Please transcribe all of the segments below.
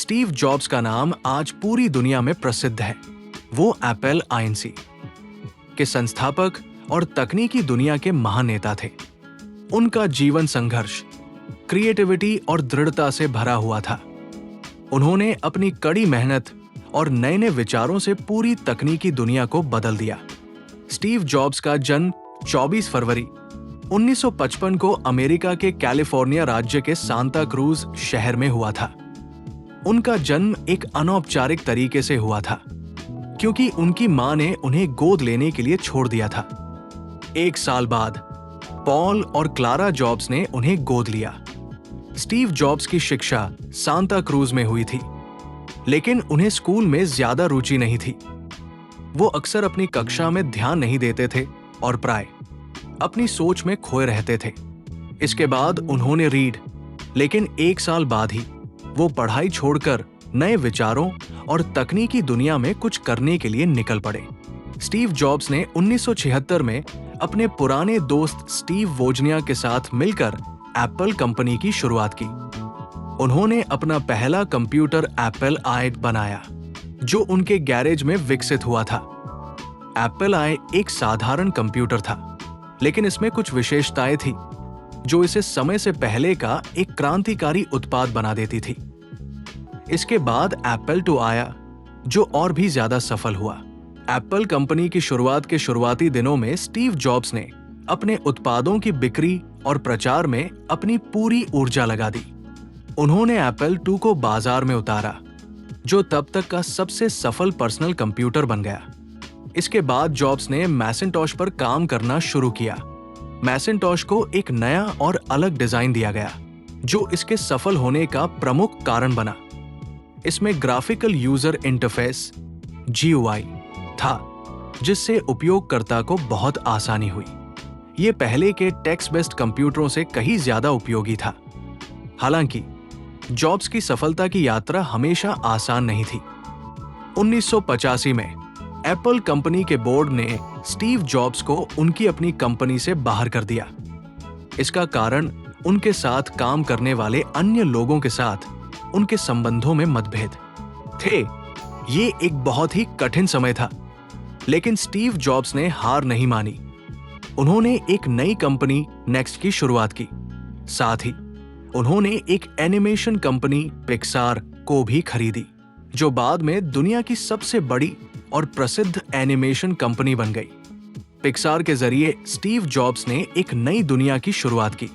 Steve jobs का नाम आज पूरी दुनिया में प्रसिद्ध है। वो एप्पल आईएनसी के संस्थापक और तकनीकी दुनिया के महानेता थे। उनका जीवन संघर्ष, क्रिएटिविटी और दृढ़ता से भरा हुआ था। उन्होंने अपनी कड़ी मेहनत और नए-नए विचारों से पूरी तकनीकी दुनिया को बदल दिया। स्टीव जॉब्स का जन्म 24 फरवरी 1955 को अमेरिका के कैलिफोर्निया राज्य के सांता क्रूज शहर में हुआ था। उनका जन्म एक अनौपचारिक तरीके से हुआ था, क्योंकि उनकी मां ने उन्हें गोद लेने के लिए छोड़ दिया था। 1 साल बाद पॉल और क्लारा जॉब्स ने उन्हें गोद लिया। स्टीव जॉब्स की शिक्षा सांता क्रूज में हुई थी, लेकिन उन्हें स्कूल में ज्यादा रुचि नहीं थी। वो अक्सर अपनी कक्षा में ध्यान नहीं देते थे और प्राय अपनी सोच में खोए रहते थे। इसके बाद उन्होंने रीड, लेकिन 1 साल बाद ही वो पढ़ाई छोड़कर नए विचारों और तकनीकी दुनिया में कुछ करने के लिए निकल पड़े। स्टीव जॉब्स ने 1976 में अपने पुराने दोस्त स्टीव वोजनियाक के साथ मिलकर एप्पल कंपनी की शुरुआत की। उन्होंने अपना पहला कंप्यूटर एप्पल आई बनाया, जो उनके गैरेज में विकसित हुआ था। एप्पल आई एक साधारण कंप्यूटर था, लेकिन इसमें कुछ विशेषताएं थी जो इसे समय से पहले का एक क्रांतिकारी उत्पाद बना देती थी। इसके बाद एप्पल II आया, जो और भी ज्यादा सफल हुआ। एप्पल कंपनी की शुरुआत के शुरुआती दिनों में स्टीव जॉब्स ने अपने उत्पादों की बिक्री और प्रचार में अपनी पूरी ऊर्जा लगा दी। उन्होंने एप्पल II को बाजार में उतारा, जो तब तक का सबसे सफल पर्सनल कंप्यूटर बन गया। इसके बाद जॉब्स ने मैसिंटॉश पर काम करना शुरू किया। मैसिंटॉश को एक नया और अलग डिजाइन दिया गया, जो इसके सफल होने का प्रमुख कारण बना। इसमें ग्राफिकल यूजर इंटरफेस GUI था, जिससे उपयोगकर्ता को बहुत आसानी हुई। ये पहले के टेक्स्ट बेस्ड कंप्यूटरों से कहीं ज्यादा उपयोगी था। हालांकि जॉब्स की सफलता की यात्रा हमेशा आसान नहीं थी। 1985 में एप्पल कंपनी के बोर्ड ने स्टीव जॉब्स को उनकी अपनी कंपनी से बाहर कर दिया। इसका कारण उनके साथ काम करने वाले अन्य लोगों के साथ उनके संबंधों में मतभेद थे। ये एक बहुत ही कठिन समय था, लेकिन स्टीव जॉब्स ने हार नहीं मानी। उन्होंने एक नई कंपनी नेक्स्ट की शुरुआत की। साथ ही उन्होंने एक एनिमेशन कंपनी पिक्सार को भी खरीदी, जो बाद में दुनिया की सबसे बड़ी और प्रसिद्ध एनिमेशन कंपनी बन गई। पिक्सार के जरिए स्टीव जॉब्स ने एक नई दुनिया की शुरुआत की।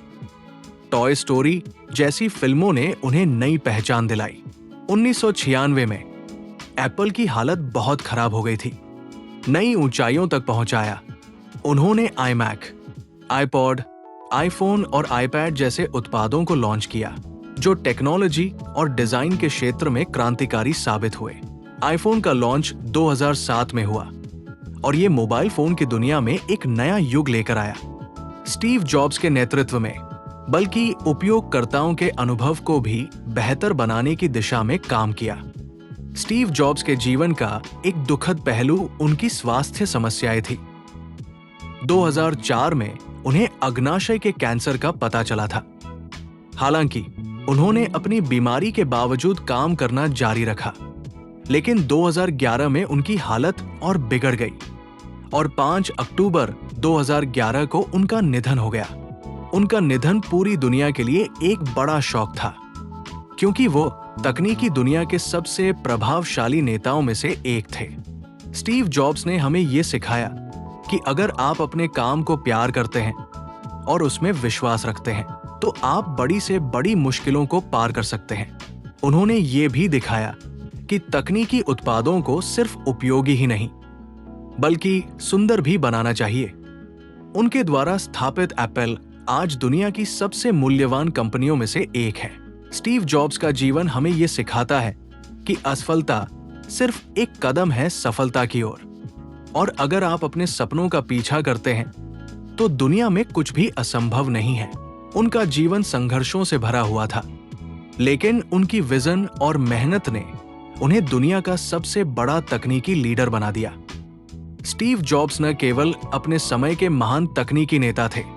टॉय स्टोरी जैसी फिल्मों ने उन्हें नई पहचान दिलाई। 1996 में एप्पल की हालत बहुत खराब हो गई थी। नई ऊंचाइयों तक पहुंचाया। उन्होंने iMac, iPod, आईफोन और iPad जैसे उत्पादों को लॉन्च किया, जो टेक्नोलॉजी और डिजाइन के क्षेत्र में क्रांतिकारी साबित हुए। आईफोन का लॉन्च 2007 में हुआ और ये मोबाइल फोन की दुनिया में एक नया युग लेकर आया। स्टीव जॉब्स के नेतृत्व में, बल्कि उपयोगकर्ताओं के अनुभव को भी बेहतर बनाने की दिशा में काम किया। स्टीव जॉब्स के जीवन का एक दुखद पहलू उनकी स्वास्थ्य समस्याएं थी। 2004 में उन्हें अग्नाशय के कैंसर का पता चला था। हालांकि उन्होंने अपनी बीमारी के बावजूद काम करना जारी रखा, लेकिन 2011 में उनकी हालत और बिगड़ गई और 5 अक्टूबर 2011 को उनका निधन हो गया। उनका निधन पूरी दुनिया के लिए एक बड़ा शॉक था, क्योंकि वो तकनीकी दुनिया के सबसे प्रभावशाली नेताओं में से एक थे। स्टीव जॉब्स ने हमें ये सिखाया कि अगर आप अपने काम को प्यार करते हैं और उसमें विश्वास रखते हैं, तो आप बड़ी से बड़ी मुश्किलों को पार कर सकते हैं। उन्होंने ये भी दिखाया कि तकनीकी उत्पादों को सिर्फ उपयोगी ही नहीं, बल्कि सुंदर भी बनाना चाहिए। उनके द्वारा स्थापित एप्पल आज दुनिया की सबसे मूल्यवान कंपनियों में से एक है। स्टीव जॉब्स का जीवन हमें यह सिखाता है कि असफलता सिर्फ एक कदम है सफलता की ओर, और अगर आप अपने सपनों का पीछा करते हैं, तो दुनिया में कुछ भी असंभव नहीं है। उनका जीवन संघर्षों से भरा हुआ था, लेकिन उनकी विजन और मेहनत ने उन्हें दुनिया का सबसे बड़ा तकनीकी लीडर बना दिया। स्टीव जॉब्स न केवल अपने समय के महान तकनीकी नेता थे,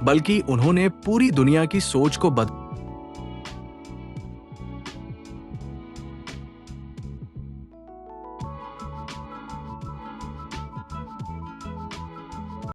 बल्कि उन्होंने पूरी दुनिया की सोच को